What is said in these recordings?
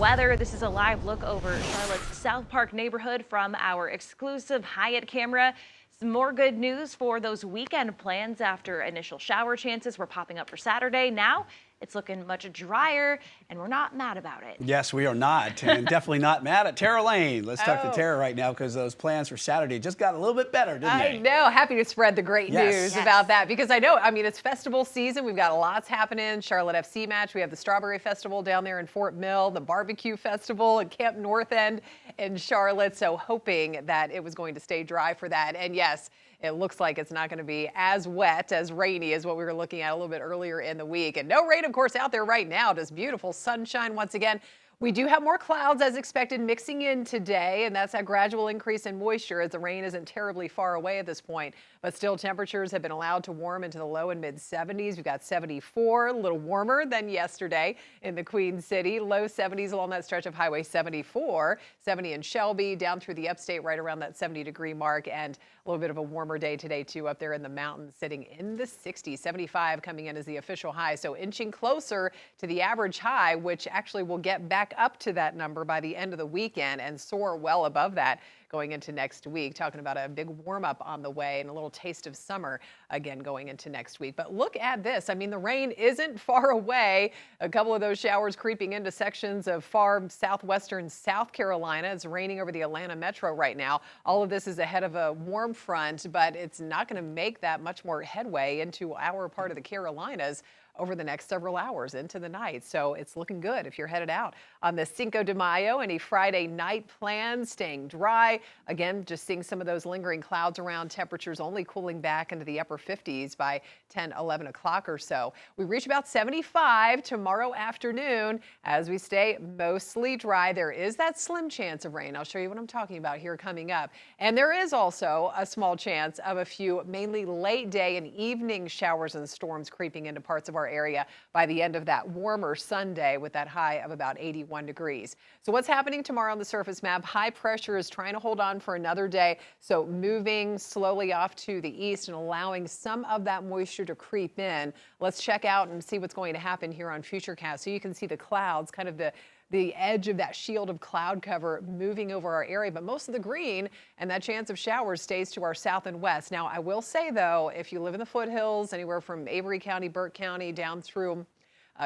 weather. This is a live look over Charlotte's South Park neighborhood from our exclusive Hyatt camera. Some more good news for those weekend plans after initial shower chances were popping up for Saturday. Now it's looking much drier, and we're not mad about it. Yes, we are not, and definitely not mad at Tara Lane. Let's talk to Tara right now because those plans for Saturday just got a little bit better, didn't they? I know. Happy to spread the great news about that because I know, it's festival season. We've got lots happening. Charlotte FC match. We have the Strawberry Festival down there in Fort Mill, the Barbecue Festival at Camp North End in Charlotte. So hoping that it was going to stay dry for that. And yes, it looks like it's not going to be as wet, as rainy as what we were looking at a little bit earlier in the week. And no rain, of course, out there right now. Just beautiful sunshine once again. We do have more clouds as expected mixing in today, and that's a gradual increase in moisture as the rain isn't terribly far away at this point. But still, temperatures have been allowed to warm into the low and mid 70s. We've got 74, a little warmer than yesterday in the Queen City. Low 70s along that stretch of Highway 74, 70 in Shelby, down through the upstate right around that 70-degree mark, and a little bit of a warmer day today, too, up there in the mountains, sitting in the 60s. 75 coming in as the official high, so inching closer to the average high, which actually will get back up to that number by the end of the weekend and soar well above that going into next week. Talking about a big warm up on the way and a little taste of summer again going into next week. But look at this. The rain isn't far away. A couple of those showers creeping into sections of far southwestern South Carolina. It's raining over the Atlanta metro right now. All of this is ahead of a warm front, but it's not going to make that much more headway into our part of the Carolinas over the next several hours into the night. So it's looking good if you're headed out on the Cinco de Mayo. Any Friday night plans? Staying dry. Again, just seeing some of those lingering clouds around. Temperatures only cooling back into the upper 50s by 10, 11 o'clock or so. We reach about 75 tomorrow afternoon as we stay mostly dry. There is that slim chance of rain. I'll show you what I'm talking about here coming up. And there is also a small chance of a few mainly late day and evening showers and storms creeping into parts of our area by the end of that warmer Sunday with that high of about 81 degrees. So what's happening tomorrow on the surface map? High pressure is trying to hold on for another day. So moving slowly off to the east and allowing some of that moisture to creep in. Let's check out and see what's going to happen here on Futurecast. So you can see the clouds, kind of the edge of that shield of cloud cover moving over our area, but most of the green and that chance of showers stays to our south and west. Now, I will say, though, if you live in the foothills, anywhere from Avery County, Burke County, down through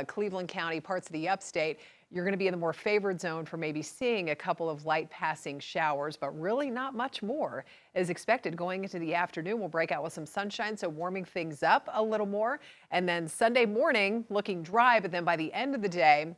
Cleveland County, parts of the upstate, you're going to be in the more favored zone for maybe seeing a couple of light passing showers, but really not much more is expected going into the afternoon. We'll break out with some sunshine, so warming things up a little more. And then Sunday morning looking dry, but then by the end of the day,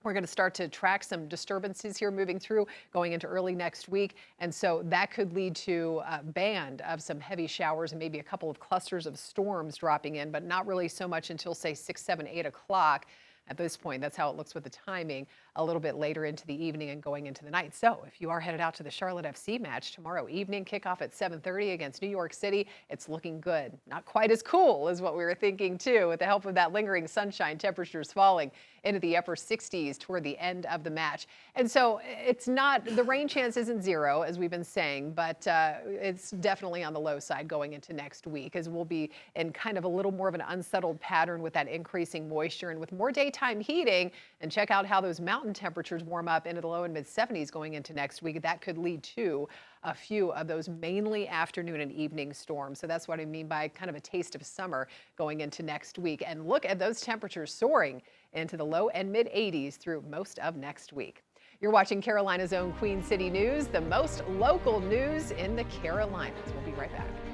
we're going to start to track some disturbances here moving through going into early next week. And so that could lead to a band of some heavy showers and maybe a couple of clusters of storms dropping in, but not really so much until, say, 6, 7, 8 o'clock. At this point, that's how it looks with the timing a little bit later into the evening and going into the night. So if you are headed out to the Charlotte FC match tomorrow evening, kickoff at 7:30 against New York City, it's looking good. Not quite as cool as what we were thinking, too, with the help of that lingering sunshine, temperatures falling into the upper 60s toward the end of the match. And so it's not, the rain chance isn't zero, as we've been saying, but it's definitely on the low side going into next week, as we'll be in kind of a little more of an unsettled pattern with that increasing moisture and with more daytime heating. And check out how those mountain temperatures warm up into the low and mid 70s going into next week. That could lead to a few of those mainly afternoon and evening storms. So that's what I mean by kind of a taste of summer going into next week. And look at those temperatures soaring into the low and mid 80s through most of next week. You're watching Carolina's own Queen City News, the most local news in the Carolinas. We'll be right back.